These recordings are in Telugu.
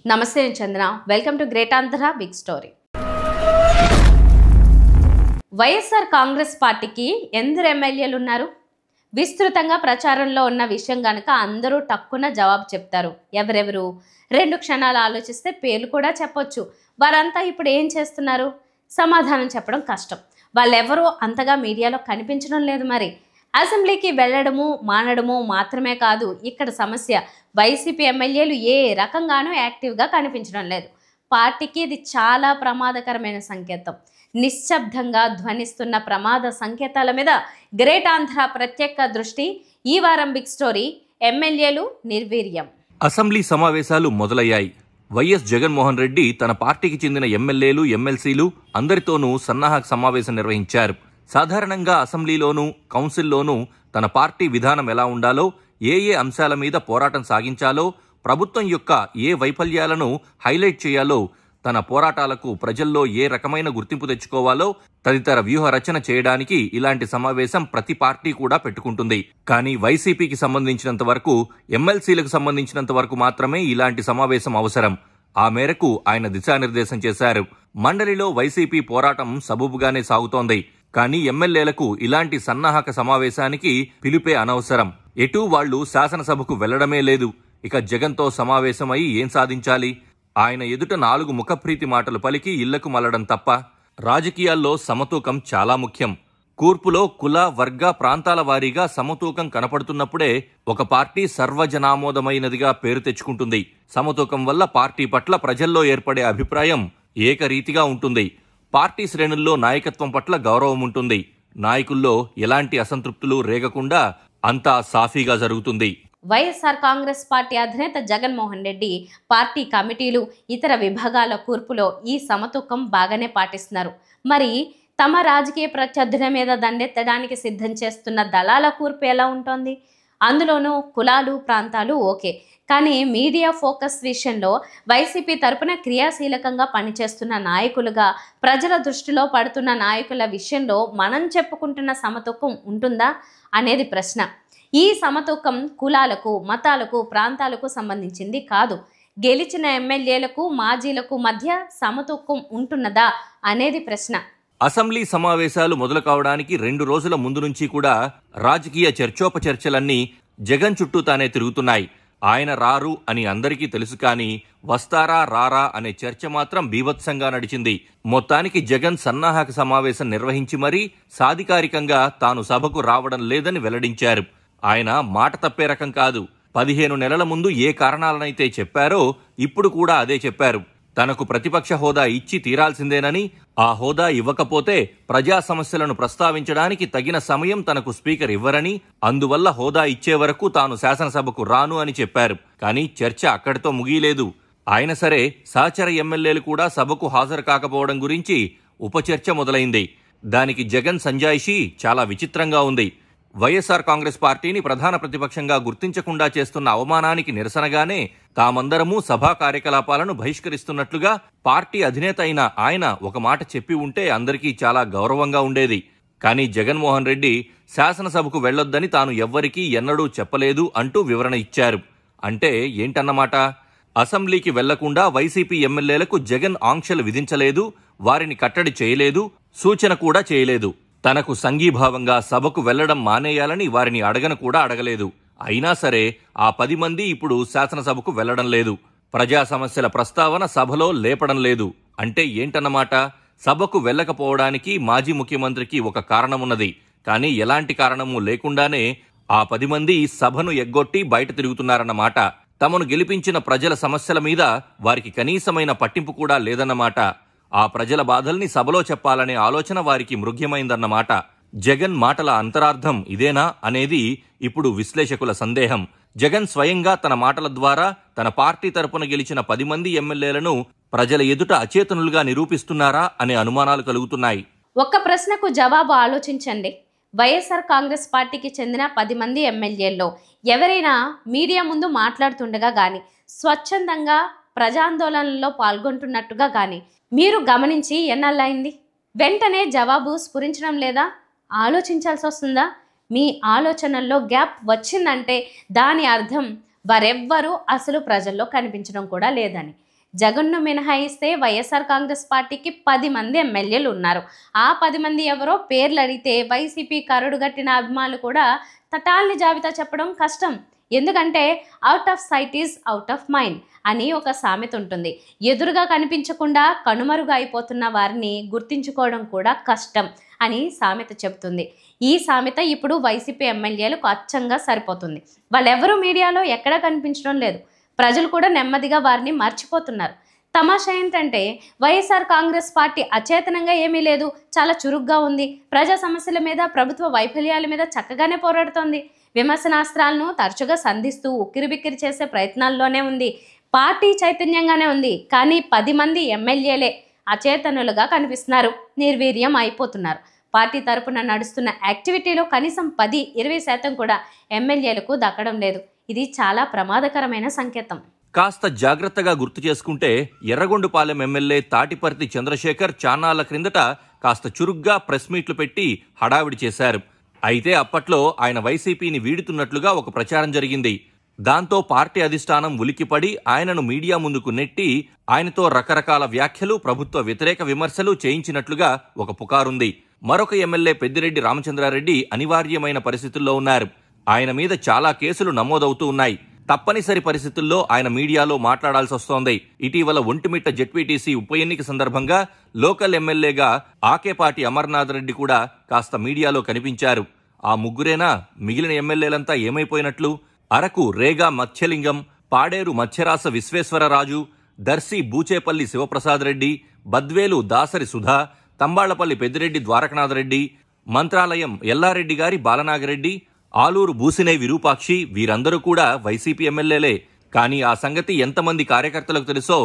నమస్తే Chandra, welcome to great Andhra big story. YSR Congress పార్టీకి ఎందరు ఎమ్మెల్యేలు ఉన్నారు? విస్తృతంగా ప్రచారంలో ఉన్న విషయం గనక అందరూ టక్కున జవాబు చెప్తారు. ఎవరెవరు? 2 క్షణాలు ఆలోచిస్తే పేర్లు కూడా చెప్పొచ్చు. వారంతా ఇప్పుడు ఏం చేస్తున్నారు? సమాధానం చెప్పడం కష్టం. వాళ్ళెవరూ అంతగా మీడియాలో కనిపించడం లేదు. మరి అసెంబ్లీకి వెళ్ళడము మానడము మాత్రమే కాదు ఇక్కడ సమస్య. వైసీపీ ఎమ్మెల్యేలు ఏ రకంగానూ యాక్టివ్గా కనిపించడం లేదు. పార్టీకి ఇది చాలా ప్రమాదకరమైన సంకేతం. నిశ్శబ్దంగా ధ్వనిస్తున్న ప్రమాద సంకేతాల మీద గ్రేట్ ఆంధ్ర ప్రత్యేక దృష్టి. ఈ వారం బిగ్ స్టోరీ: ఎమ్మెల్యేలు నిర్వీర్యం. అసెంబ్లీ సమావేశాలు మొదలయ్యాయి. వైఎస్ జగన్మోహన్ రెడ్డి తన పార్టీకి చెందిన ఎమ్మెల్యేలు, ఎమ్మెల్సీలు అందరితోనూ సన్నాహక సమావేశం నిర్వహించారు. సాధారణంగా అసెంబ్లీలోనూ కౌన్సిల్లోనూ తన పార్టీ విధానం ఎలా ఉండాలో, ఏ అంశాల మీద పోరాటం సాగించాలో, ప్రభుత్వం యొక్క ఏ వైఫల్యాలను హైలైట్ చేయాలో, తన పోరాటాలకు ప్రజల్లో ఏ రకమైన గుర్తింపు తెచ్చుకోవాలో తదితర వ్యూహ రచన చేయడానికి ఇలాంటి సమావేశం ప్రతి పార్టీ కూడా పెట్టుకుంటుంది. కానీ వైసీపీకి సంబంధించినంత వరకు, ఎమ్మెల్సీలకు సంబంధించినంత వరకు మాత్రమే ఇలాంటి సమావేశం అవసరం. ఆ మేరకు ఆయన దిశానిర్దేశం చేశారు. మండలిలో వైసీపీ పోరాటం సబూబుగానే సాగుతోంది. కానీ ఎమ్మెల్యేలకు ఇలాంటి సన్నాహక సమావేశానికి పిలుపే అనవసరం. ఎటూ వాళ్లు శాసనసభకు వెళ్లడమే లేదు. ఇక జగన్తో సమావేశమై ఏం సాధించాలి? ఆయన ఎదుట 4 ముఖప్రీతి మాటలు పలికి ఇళ్లకు మళ్లడం తప్ప. రాజకీయాల్లో సమతూకం చాలా ముఖ్యం. కూర్పులో కుల, వర్గ, ప్రాంతాల వారీగా సమతూకం కనపడుతున్నప్పుడే ఒక పార్టీ సర్వజనామోదమైనదిగా పేరు తెచ్చుకుంటుంది. సమతూకం వల్ల పార్టీ పట్ల ప్రజల్లో ఏర్పడే అభిప్రాయం ఏకరీతిగా ఉంటుంది. పార్టీ శ్రేణుల్లో నాయకత్వం పట్ల గౌరవం ఉంటుంది. నాయకుల్లో ఎలాంటి అసంతృప్తులు రేగకుండా అంతా సాఫీగా జరుగుతుంది. వైఎస్ఆర్ కాంగ్రెస్ పార్టీ అధినేత జగన్మోహన్ రెడ్డి పార్టీ కమిటీలు, ఇతర విభాగాల కూర్పులో ఈ సమతూకం బాగానే పాటిస్తున్నారు. మరి తమ రాజకీయ ప్రత్యర్థుల మీద దండెత్తడానికి సిద్ధం చేస్తున్న దళాల కూర్పు ఎలా ఉంటుంది? అందులోనూ కులాలు, ప్రాంతాలు ఓకే, కానీ మీడియా ఫోకస్ విషయంలో వైసీపీ తరపున క్రియాశీలకంగా పనిచేస్తున్న నాయకులుగా, ప్రజల దృష్టిలో పడుతున్న నాయకుల విషయంలో మనం చెప్పుకుంటున్న సమతూకం ఉంటుందా అనేది ప్రశ్న. ఈ సమతూకం కులాలకు, మతాలకు, ప్రాంతాలకు సంబంధించింది కాదు. గెలిచిన ఎమ్మెల్యేలకు, మాజీలకు మధ్య సమతూకం ఉంటున్నదా అనేది ప్రశ్న. అసెంబ్లీ సమావేశాలు మొదలు కావడానికి 2 రోజుల ముందు నుంచి కూడా రాజకీయ చర్చోపచర్చలన్నీ జగన్ చుట్టూ తానే తిరుగుతున్నాయి. ఆయన రారు అని అందరికీ తెలుసు, కానీ వస్తారా రారా అనే చర్చ మాత్రం బీభత్సంగా నడిచింది. మొత్తానికి జగన్ సన్నాహక సమావేశం నిర్వహించి మరీ సాధికారికంగా తాను సభకు రావడం లేదని వెల్లడించారు. ఆయన మాట తప్పే రకం కాదు. 15 నెలల ముందు ఏ కారణాలనైతే చెప్పారో ఇప్పుడు కూడా అదే చెప్పారు. తనకు ప్రతిపక్ష హోదా ఇచ్చి తీరాల్సిందేనని, ఆ హోదా ఇవ్వకపోతే ప్రజా సమస్యలను ప్రస్తావించడానికి తగిన సమయం తనకు స్పీకర్ ఇవ్వరని, అందువల్ల హోదా ఇచ్చే వరకు తాను శాసనసభకు రాను అని చెప్పారు. కానీ చర్చ అక్కడితో ముగియలేదు. ఆయన సరే, సహచర ఎమ్మెల్యేలు కూడా సభకు హాజరు కాకపోవడం గురించి ఉపచర్చ మొదలైంది. దానికి జగన్ సంజాయిషీ చాలా విచిత్రంగా ఉంది. వైఎస్ఆర్ కాంగ్రెస్ పార్టీని ప్రధాన ప్రతిపక్షంగా గుర్తించకుండా చేస్తున్న అవమానానికి నిరసనగానే తామందరమూ సభా కార్యకలాపాలను బహిష్కరిస్తున్నట్లుగా పార్టీ అధినేత అయిన ఆయన ఒక మాట చెప్పి ఉంటే అందరికీ చాలా గౌరవంగా ఉండేది. కానీ జగన్మోహన్ రెడ్డి శాసనసభకు వెళ్లొద్దని తాను ఎవ్వరికీ ఎన్నడూ చెప్పలేదు అంటూ వివరణ ఇచ్చారు. అంటే ఏంటన్నమాట? అసెంబ్లీకి వెళ్లకుండా వైసీపీ ఎమ్మెల్యేలకు జగన్ ఆంక్షలు విధించలేదు, వారిని కట్టడి చేయలేదు, సూచన కూడా చేయలేదు. తనకు సంఘీభావంగా సభకు వెళ్లడం మానేయాలని వారిని అడగను కూడా అడగలేదు. అయినా సరే ఆ 10 మంది ఇప్పుడు శాసనసభకు వెళ్లడం లేదు. ప్రజా సమస్యల ప్రస్తావన సభలో లేపడం లేదు. అంటే ఏంటన్నమాట? సభకు వెళ్లకపోవడానికి మాజీ ముఖ్యమంత్రికి ఒక కారణమున్నది. కానీ ఎలాంటి కారణము లేకుండానే ఆ 10 మంది సభను ఎగ్గొట్టి బయట తిరుగుతున్నారన్నమాట. తమను గెలిపించిన ప్రజల సమస్యల మీద వారికి కనీసమైన పట్టింపు కూడా లేదన్నమాట. ఆ ప్రజల బాధల్ని సభలో చెప్పాలనే ఆలోచన వారికి మృగ్యమైందన్నమాట. జగన్ మాటల అంతరార్థం ఇదేనా అనేది ఇప్పుడు విశ్లేషకుల సందేహం. జగన్ స్వయంగా తన మాటల ద్వారా తన పార్టీ తరపున గెలిచిన 10 మంది ఎమ్మెల్యేలను ప్రజల ఎదుట అచేతనులుగా నిరూపిస్తున్నారా అనే అనుమానాలు కలుగుతున్నాయి. ఒక్క ప్రశ్నకు జవాబు ఆలోచించండి. వైఎస్ఆర్ కాంగ్రెస్ పార్టీకి చెందిన 10 మంది ఎమ్మెల్యేల్లో ఎవరైనా మీడియా ముందు మాట్లాడుతుండగా కానీ, స్వచ్ఛందంగా ప్రజాందోళనలో పాల్గొంటున్నట్టుగా కానీ మీరు గమనించి ఎన్నాళ్ళైంది? వెంటనే జవాబు స్ఫురించడం లేదా? ఆలోచించాల్సి వస్తుందా? మీ ఆలోచనల్లో గ్యాప్ వచ్చిందంటే దాని అర్థం వారెవ్వరూ అసలు ప్రజల్లో కనిపించడం కూడా లేదని. జగన్ను మినహాయిస్తే వైఎస్ఆర్ కాంగ్రెస్ పార్టీకి 10 మంది ఎమ్మెల్యేలు ఉన్నారు. ఆ 10 మంది ఎవరో పేర్లు అడిగితే వైసీపీ కరడుగట్టిన అభిమానులు కూడా తటాల్ని జాబితా చెప్పడం కష్టం. ఎందుకంటే out of sight is out of mind అని ఒక సామెత ఉంటుంది. ఎదురుగా కనిపించకుండా కనుమరుగు అయిపోతున్న వారిని గుర్తించుకోవడం కూడా కష్టం అని సామెత చెబుతుంది. ఈ సామెత ఇప్పుడు వైసీపీ ఎమ్మెల్యేలకు అచ్చంగా సరిపోతుంది. వాళ్ళెవరూ మీడియాలో ఎక్కడా కనిపించడం లేదు. ప్రజలు కూడా నెమ్మదిగా వారిని మర్చిపోతున్నారు. తమాషా ఏంటంటే వైఎస్ఆర్ కాంగ్రెస్ పార్టీ అచేతనంగా ఏమీ లేదు, చాలా చురుగ్గా ఉంది. ప్రజా సమస్యల మీద, ప్రభుత్వ వైఫల్యాల మీద చక్కగానే పోరాడుతోంది. విమర్శనాస్త్రాలను తరచుగా సంధిస్తూ ఉక్కిరిబిక్కిరి చేసే ప్రయత్నాల్లోనే ఉంది. పార్టీ చైతన్యంగానే ఉంది. కానీ 10 మంది ఎమ్మెల్యేలే అచేతనులుగా కనిపిస్తున్నారు, నిర్వీర్యం అయిపోతున్నారు. పార్టీ తరపున నడుస్తున్న యాక్టివిటీలో కనీసం 10-20% కూడా ఎమ్మెల్యేలకు దక్కడం లేదు. ఇది చాలా ప్రమాదకరమైన సంకేతం. కాస్త జాగ్రత్తగా గుర్తు చేసుకుంటే ఎర్రగొండపాలెం ఎమ్మెల్యే తాటిపర్తి చంద్రశేఖర్ చాన్నాళ్ల క్రిందట కాస్త చురుగ్గా ప్రెస్ మీట్లు పెట్టి హడావిడి చేశారు. అయితే అప్పట్లో ఆయన వైసీపీని వీడుతున్నట్లుగా ఒక ప్రచారం జరిగింది. దాంతో పార్టీ అధిష్టానం ఉలికిపడి ఆయనను మీడియా ముందుకు నెట్టి ఆయనతో రకరకాల వ్యాఖ్యలు, ప్రభుత్వ వ్యతిరేక విమర్శలు చేయించినట్లుగా ఒక పుకారుంది. మరొక ఎమ్మెల్యే పెద్దిరెడ్డి రామచంద్రారెడ్డి అనివార్యమైన పరిస్థితుల్లో ఉన్నారు. ఆయన మీద చాలా కేసులు నమోదవుతూ ఉన్నాయి. తప్పనిసరి పరిస్థితుల్లో ఆయన మీడియాలో మాట్లాడాల్సి వస్తోంది. ఇటీవల ఒంటిమిట్ట జెడ్పీటీసీ ఉప ఎన్నిక సందర్భంగా లోకల్ ఎమ్మెల్యేగా ఆకేపాటి అమర్నాథ్ రెడ్డి కూడా కాస్త మీడియాలో కనిపించారు. ఆ ముగ్గురేనా? మిగిలిన ఎమ్మెల్యేలంతా ఏమైపోయినట్లు? అరకు రేగా మత్స్యలింగం, పాడేరు మత్స్యరాస విశ్వేశ్వరరాజు, దర్శి బూచేపల్లి శివప్రసాద్ రెడ్డి, బద్వేలు దాసరి సుధా, తంబాళ్లపల్లి పెద్దిరెడ్డి ద్వారకనాథ్ రెడ్డి, మంత్రాలయం ఎల్లారెడ్డి గారి బాలనాగరెడ్డి, ఆలూరు బూసినే విరూపాక్షి వీరందరూ కూడా వైసీపీ ఎమ్మెల్యేలే. కానీ ఆ సంగతి ఎంతమంది కార్యకర్తలకు తెలుసో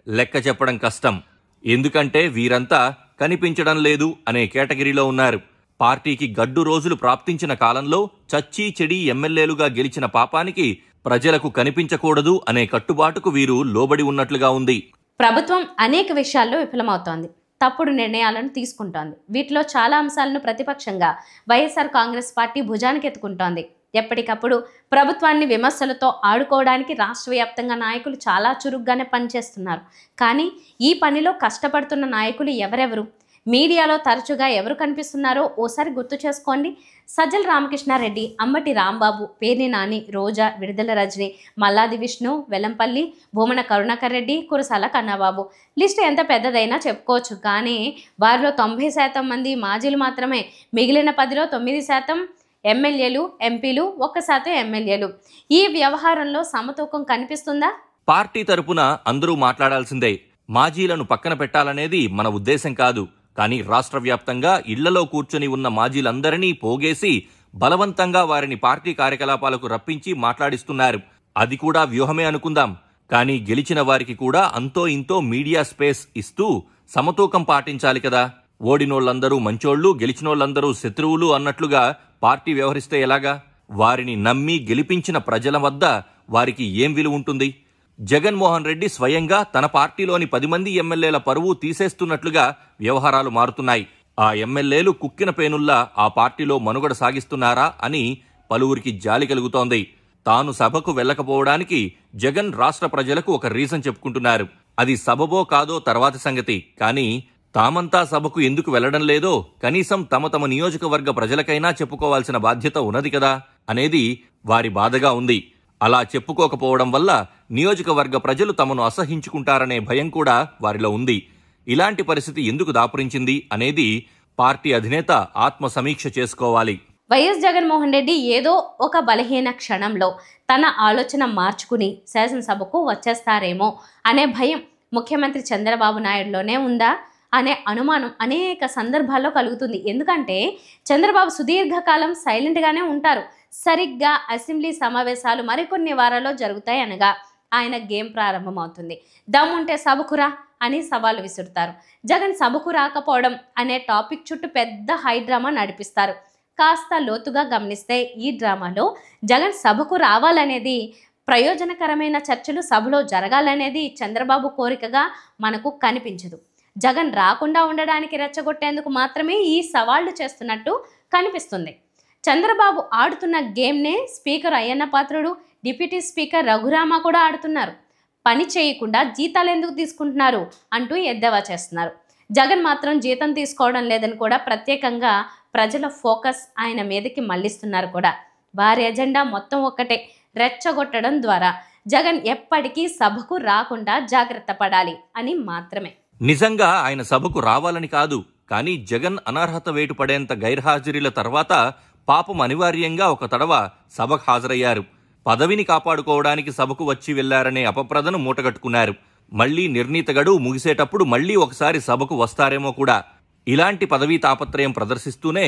లెక్క చెప్పడం కష్టం. ఎందుకంటే వీరంతా కనిపించడం లేదు అనే కేటగిరీలో ఉన్నారు. పార్టీకి గడ్డు రోజులు ప్రాప్తించిన కాలంలో చచ్చీ చెడి ఎమ్మెల్యేలుగా గెలిచిన పాపానికి ప్రజలకు కనిపించకూడదు అనే కట్టుబాటుకు వీరు లోబడి ఉన్నట్లుగా ఉంది. ప్రభుత్వం అనేక విషయాల్లో విఫలమవుతోంది, తప్పుడు నిర్ణయాలను తీసుకుంటోంది. వీటిలో చాలా అంశాలను ప్రతిపక్షంగా వైఎస్ఆర్ కాంగ్రెస్ పార్టీ భుజానికి ఎత్తుకుంటోంది. ఎప్పటికప్పుడు ప్రభుత్వాన్ని విమర్శలతో ఆడుకోవడానికి రాష్ట్ర వ్యాప్తంగా నాయకులు చాలా చురుగ్గానే పనిచేస్తున్నారు. కానీ ఈ పనిలో కష్టపడుతున్న నాయకులు ఎవరెవరు? మీడియాలో తరచుగా ఎవరు కనిపిస్తున్నారో ఓసారి గుర్తు చేసుకోండి. సజ్జల రామకృష్ణారెడ్డి, అంబటి రాంబాబు, పేర్ని నాని, రోజా, విడుదల రజని, మల్లాది విష్ణు, వెల్లంపల్లి, భూమన కరుణాకర్ రెడ్డి, కురసాల కన్నబాబు. లిస్టు ఎంత పెద్దదైనా చెప్పుకోవచ్చు. కానీ వారిలో 90% మంది మాజీలు మాత్రమే. మిగిలిన 10లో 9% ఎమ్మెల్యేలు, ఎంపీలు, 1% ఎమ్మెల్యేలు. ఈ వ్యవహారంలో సమతూకం కనిపిస్తుందా? పార్టీ తరపున అందరూ మాట్లాడాల్సిందే. మాజీలను పక్కన పెట్టాలనేది మన ఉద్దేశం కాదు. కానీ రాష్ట్ర వ్యాప్తంగా ఇళ్లలో కూర్చొని ఉన్న మాజీలందరినీ పోగేసి బలవంతంగా వారిని పార్టీ కార్యకలాపాలకు రప్పించి మాట్లాడిస్తున్నారు. అది కూడా వ్యూహమే అనుకుందాం. కానీ గెలిచిన వారికి కూడా అంతో ఇంతో మీడియా స్పేస్ ఇస్తూ సమతూకం పాటించాలి కదా. ఓడినోళ్లందరూ మంచోళ్లు, గెలిచినోళ్లందరూ శత్రువులు అన్నట్లుగా పార్టీ వ్యవహరిస్తే ఎలాగా? వారిని నమ్మి గెలిపించిన ప్రజల వద్ద వారికి ఏం విలువ ఉంటుంది? జగన్మోహన్ రెడ్డి స్వయంగా తన పార్టీలోని 10 మంది ఎమ్మెల్యేల పరువు తీసేస్తున్నట్లుగా వ్యవహారాలు మారుతున్నాయి. ఆ ఎమ్మెల్యేలు కుక్కిన పేనుల్లా ఆ పార్టీలో మనుగడ సాగిస్తున్నారా అని పలువురికి జాలి కలుగుతోంది. తాను సభకు వెళ్లకపోవడానికి జగన్ రాష్ట్ర ప్రజలకు ఒక రీజన్ చెప్పుకుంటున్నారు. అది సబబో కాదో తర్వాతి సంగతి. కానీ తామంతా సభకు ఎందుకు వెళ్లడం లేదో కనీసం తమ నియోజకవర్గ ప్రజలకైనా చెప్పుకోవాల్సిన బాధ్యత ఉన్నది కదా అనేది వారి బాధగా ఉంది. అలా చెప్పుకోకపోవడం వల్ల నియోజకవర్గ ప్రజలు తమను అసహించుకుంటారనే భయం కూడా వారిలో ఉంది. ఇలాంటి పరిస్థితి ఎందుకు దాపురించింది అనేది పార్టీ అధినేత ఆత్మ సమీక్ష చేసుకోవాలి. వైఎస్ జగన్మోహన్ రెడ్డి ఏదో ఒక బలహీన క్షణంలో తన ఆలోచన మార్చుకుని శాసనసభకు వచ్చేస్తారేమో అనే భయం ముఖ్యమంత్రి చంద్రబాబు నాయుడులోనే ఉందా అనే అనుమానం అనేక సందర్భాల్లో కలుగుతుంది. ఎందుకంటే చంద్రబాబు సుదీర్ఘకాలం సైలెంట్గానే ఉంటారు. సరిగ్గా అసెంబ్లీ సమావేశాలు మరికొన్ని వారాల్లో జరుగుతాయి అనగా ఆయన గేమ్ ప్రారంభమవుతుంది. దమ్ముంటే సభకురా అని సవాలు విసురుతారు. జగన్ సభకు రాకపోవడం అనే టాపిక్ చుట్టూ పెద్ద హై డ్రామా నడిపిస్తారు. కాస్త లోతుగా గమనిస్తే ఈ డ్రామాలో జగన్ సభకు రావాలనేది, ప్రయోజనకరమైన చర్చలు సభలో జరగాలనేది చంద్రబాబు కోరికగా మనకు కనిపించదు. జగన్ రాకుండా ఉండడానికి రెచ్చగొట్టేందుకు మాత్రమే ఈ సవాళ్లు చేస్తున్నట్టు కనిపిస్తుంది. చంద్రబాబు ఆడుతున్న గేమ్నే speaker Ayyanna Patrudu, deputy speaker Raghurama కూడా ఆడుతున్నారు. పని చేయకుండా జీతాలు ఎందుకు తీసుకుంటున్నారు అంటూ ఎద్దేవా చేస్తున్నారు. జగన్ మాత్రం జీతం తీసుకోవడం లేదని కూడా ప్రత్యేకంగా ప్రజల ఫోకస్ ఆయన మీదకి మళ్లిస్తున్నారు కూడా. వారి ఎజెండా మొత్తం ఒక్కటే, రెచ్చగొట్టడం ద్వారా జగన్ ఎప్పటికీ సభకు రాకుండా జాగ్రత్త పడాలి అని మాత్రమే. నిజంగా ఆయన సభకు రావాలని కాదు, కానీ జగన్ అనర్హత వేటు పడేంత గైర్హాజరీల తర్వాత పాపం అనివార్యంగా ఒక తడవ సభకు హాజరయ్యారు. పదవిని కాపాడుకోవడానికి సభకు వచ్చి వెళ్లారనే అపప్రదను మూటగట్టుకున్నారు. మళ్లీ నిర్ణీత గడువు ముగిసేటప్పుడు మళ్లీ ఒకసారి సభకు వస్తారేమో కూడా. ఇలాంటి పదవీ తాపత్రయం ప్రదర్శిస్తూనే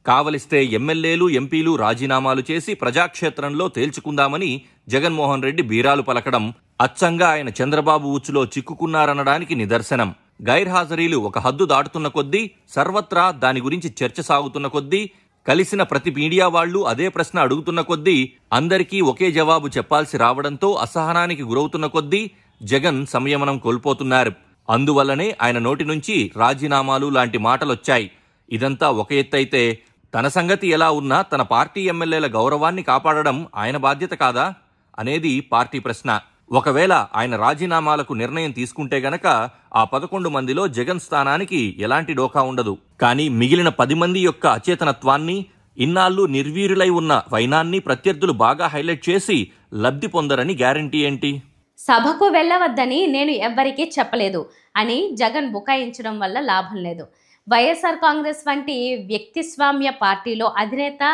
కావలిస్తే ఎమ్మెల్యేలు, ఎంపీలు రాజీనామాలు చేసి ప్రజాక్షేత్రంలో తేల్చుకుందామని జగన్మోహన్ రెడ్డి బీరాలు పలకడం అచ్చంగా ఆయన చంద్రబాబు ఉచ్చులో చిక్కుకున్నారనడానికి నిదర్శనం. గైర్హాజరీలు ఒక హద్దు దాటుతున్న కొద్దీ, సర్వత్రా దాని గురించి చర్చ సాగుతున్న కొద్దీ, కలిసిన ప్రతి మీడియా వాళ్లు అదే ప్రశ్న అడుగుతున్న కొద్దీ, అందరికీ ఒకే జవాబు చెప్పాల్సి రావడంతో అసహనానికి గురవుతున్న కొద్దీ జగన్ సంయమనం కోల్పోతున్నారు. అందువల్లనే ఆయన నోటి నుంచి రాజీనామాలు లాంటి మాటలొచ్చాయి. ఇదంతా ఒక ఎత్తైతే, తన సంగతి ఎలా ఉన్నా తన పార్టీ ఎమ్మెల్యేల గౌరవాన్ని కాపాడడం ఆయన బాధ్యత కాదా అనేది పార్టీ ప్రశ్న. ఒకవేళ ఆయన రాజీనామాలకు నిర్ణయం తీసుకుంటే గనక ఆ 11 మందిలో జగన్ స్థానానికి ఎలాంటి డోకా ఉండదు. కానీ మిగిలిన 10 మంది యొక్క అచేతనత్వాన్ని, ఇన్నాళ్లు నిర్వీర్యులై ఉన్న వైనాన్ని ప్రత్యర్థులు బాగా హైలైట్ చేసి లబ్ధి పొందరని గ్యారంటీ ఏంటి? సభకు వెళ్ళవద్దని నేను ఎవ్వరికీ చెప్పలేదు అని జగన్ బుకాయించడం వల్ల లాభం లేదు. వైఎస్ఆర్ కాంగ్రెస్ వంటి వ్యక్తిస్వామ్య పార్టీలో అధినేత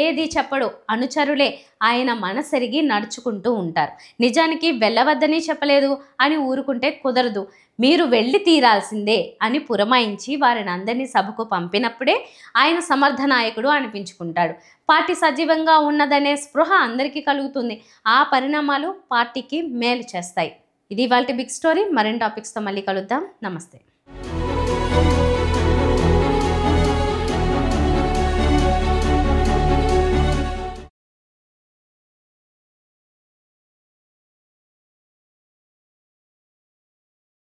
ఏది చెప్పడు, అనుచరులే ఆయన మనసెరిగి నడుచుకుంటూ ఉంటారు. నిజానికి వెళ్ళవద్దని చెప్పలేదు అని ఊరుకుంటే కుదరదు, మీరు వెళ్ళి తీరాల్సిందే అని పురమాయించి వారిని అందరినీ సభకు పంపినప్పుడే ఆయన సమర్థ నాయకుడు అనిపించుకుంటాడు. పార్టీ సజీవంగా ఉన్నదనే స్పృహ అందరికీ కలుగుతుంది. ఆ పరిణామాలు పార్టీకి మేలు చేస్తాయి. ఇది ఇవాల్టి బిగ్ స్టోరీ. మరిన్ని టాపిక్స్తో మళ్ళీ కలుద్దాం. నమస్తే.